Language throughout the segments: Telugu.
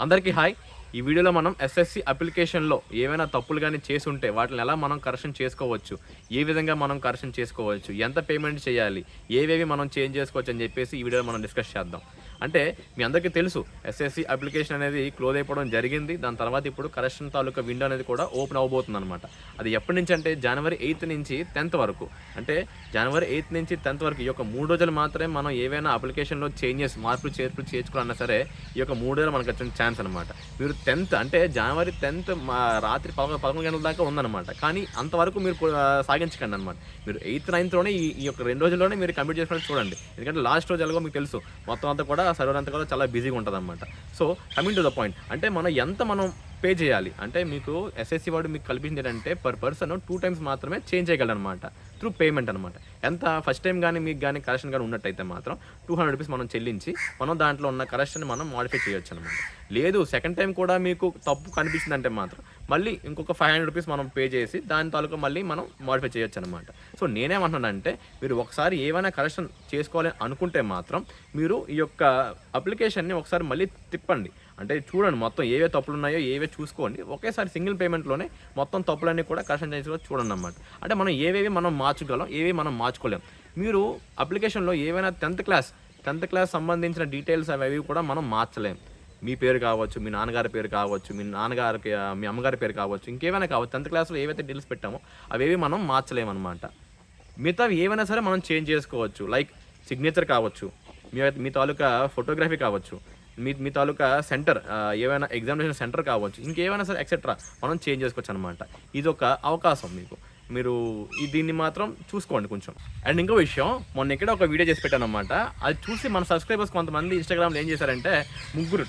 అందరికీ హాయ్. ఈ వీడియోలో మనం ఎస్ఎస్సి అప్లికేషన్లో ఏవైనా తప్పులు కానీ చేసి ఉంటే వాటిని ఎలా మనం కరెక్షన్ చేసుకోవచ్చు, ఏ విధంగా మనం కరెక్షన్ చేసుకోవచ్చు, ఎంత పేమెంట్ చేయాలి, ఏవేవి మనం చేంజ్ చేసుకోవచ్చు అని చెప్పేసి ఈ వీడియోలో మనం డిస్కస్ చేద్దాం. అంటే మీ అందరికీ తెలుసు ఎస్ఎస్సి అప్లికేషన్ అనేది క్లోజ్ అయిపోవడం జరిగింది. దాని తర్వాత ఇప్పుడు కరెక్షన్ తాలూకా విండో అనేది కూడా ఓపెన్ అవబోతుంది అనమాట. అది ఎప్పటి నుంచి అంటే జనవరి 8 నుంచి 10th వరకు. అంటే జనవరి 8 నుంచి 10th వరకు ఈ యొక్క 3 రోజులు మాత్రమే మనం ఏవైనా అప్లికేషన్లో చేంజెస్, మార్పులు చేర్పులు చేర్చుకోవాలన్నా సరే ఈ యొక్క 3 రోజులు మనకు వచ్చిన ఛాన్స్ అనమాట. మీరు 10th అంటే జనవరి 10th రాత్రి 11 గంటల దాకా ఉందన్నమాట. కానీ అంతవరకు మీరు సాగించకండి అనమాట. మీరు 8th, 9thలోనే ఈ యొక్క 2 రోజుల్లోనే మీరు కంప్లీట్ చేసుకోవడానికి చూడండి. ఎందుకంటే లాస్ట్ రోజు ఎలాగో మీకు తెలుసు, మొత్తం అంతా కూడా సర్వర్ అంతా కూడా చాలా బిజీగా ఉంటుంది అనమాట. So coming to the point, అంటే మనం పే చేయాలి అంటే మీకు ఎస్ఎస్సి వాడు మీకు కల్పించింది ఏంటంటే పర్ పర్సన్ 2 times మాత్రమే చేంజ్ చేయగలరు అనమాట, త్రూ పేమెంట్ అనమాట. ఎంత ఫస్ట్ టైం కానీ మీకు కానీ కరెక్షన్ కానీ ఉన్నట్టయితే మాత్రం 200 రూపీస్ మనం చెల్లించి మనం దాంట్లో ఉన్న కరెక్షన్ మనం మాడిఫై చేయొచ్చు అనమాట. లేదు సెకండ్ టైం కూడా మీకు తప్పు కనిపించిందంటే మాత్రం మళ్ళీ ఇంకొక 500 రూపీస్ మనం పే చేసి దాని తాలూకా మళ్ళీ మనం మాడిఫై చేయొచ్చు అనమాట. సో నేనేమంటున్నానంటే మీరు ఒకసారి ఏమైనా కరెక్షన్ చేసుకోవాలి అనుకుంటే మాత్రం మీరు ఈ యొక్క అప్లికేషన్ని ఒకసారి మళ్ళీ తిప్పండి. అంటే చూడండి మొత్తం ఏవే తప్పులు ఉన్నాయో ఏవే చూసుకోండి. ఒకేసారి సింగిల్ పేమెంట్లోనే మొత్తం తప్పులన్నీ కూడా కరెక్షన్ చేసి చూడండి అన్నమాట. అంటే మనం ఏవేవి మనం మార్చగలం, ఏవేవి మనం మార్చుకోలేం. మీరు అప్లికేషన్లో ఏవైనా 10th క్లాస్ సంబంధించిన డీటెయిల్స్ అవి కూడా మనం మార్చలేం. మీ పేరు కావచ్చు, మీ నాన్నగారి పేరు కావచ్చు, మీ అమ్మగారి పేరు కావచ్చు, ఇంకేమైనా కావచ్చు. 10th క్లాస్లో ఏవైతే డీటెయిల్స్ పెట్టామో అవేవి మనం మార్చలేమన్నమాట. మిగతావి ఏవైనా సరే మనం చేంజ్ చేసుకోవచ్చు. లైక్ సిగ్నేచర్ కావచ్చు, మీ తాలూకా ఫోటోగ్రఫీ కావచ్చు, మీ తాలూకా సెంటర్ ఏవైనా ఎగ్జామినేషన్ సెంటర్ కావచ్చు, ఇంకేమైనా సరే ఎక్సెట్రా మనం చేంజ్ చేసుకోవచ్చు అనమాట. ఇది ఒక అవకాశం మీకు. మీరు దీన్ని మాత్రం చూసుకోండి కొంచెం. అండ్ ఇంకో విషయం, మొన్న ఇక్కడ ఒక వీడియో చేసి పెట్టాను అనమాట. అది చూసి మన సబ్స్క్రైబర్స్ కొంతమంది ఇన్స్టాగ్రామ్లో ఏం చేశారంటే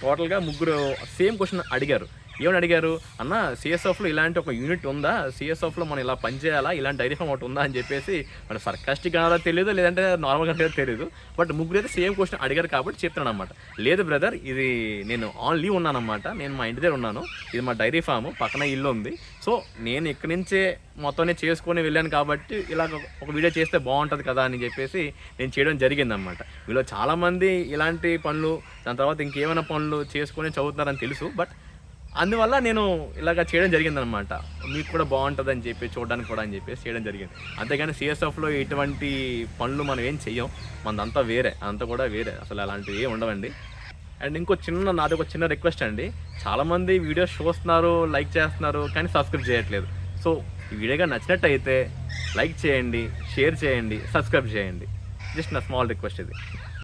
టోటల్గా ముగ్గురు సేమ్ క్వశ్చన్ అడిగారు. ఏమని అడిగారు, అన్న సిఎస్ఎఫ్లో ఇలాంటి ఒక యూనిట్ ఉందా, సిఎస్ఎఫ్లో మనం ఇలా పనిచేయాలా, ఇలాంటి డైరీ ఫామ్ ఒకటి ఉందా అని చెప్పేసి మన సర్కాస్టిక్ అనాలో తెలియదు, లేదంటే నార్మల్గా అంటే తెలియదు. బట్ ముగ్గురు అయితే సేమ్ క్వశ్చన్ అడిగారు కాబట్టి చెప్తున్నాను అనమాట. లేదు బ్రదర్, ఇది నేను ఆన్ లీవ్ ఉన్నానమాట, నేను మా ఇంటి దగ్గర ఉన్నాను, ఇది మా డైరీ ఫామ్ పక్కన ఇల్లు ఉంది. సో నేను ఇక్కడి నుంచే మొత్తం చేసుకొని వెళ్ళాను కాబట్టి ఇలా ఒక వీడియో చేస్తే బాగుంటుంది కదా అని చెప్పేసి నేను చేయడం జరిగిందనమాట. మీలో చాలామంది ఇలాంటి పనులు, దాని తర్వాత ఇంకేమైనా పనులు చేసుకొని చదువుతున్నారని తెలుసు. బట్ అందువల్ల నేను ఇలాగ చేయడం జరిగిందనమాట. మీకు కూడా బాగుంటుందని చెప్పి చూడడానికి కూడా అని చెప్పేసి చేయడం జరిగింది. అంతేగాని సిఎస్ఎఫ్లో ఎటువంటి పనులు మనం ఏం చెయ్యం, మనదంతా వేరే, అంతా కూడా వేరే, అసలు అలాంటివి ఏమి ఉండవండి. అండ్ నాది ఒక చిన్న రిక్వెస్ట్ అండి. చాలామంది వీడియోస్ చూస్తున్నారు, లైక్ చేస్తున్నారు, కానీ సబ్స్క్రైబ్ చేయట్లేదు. సో ఈ వీడియోగా నచ్చినట్టయితే లైక్ చేయండి, షేర్ చేయండి, సబ్స్క్రైబ్ చేయండి. జస్ట్ నా స్మాల్ రిక్వెస్ట్ ఇది.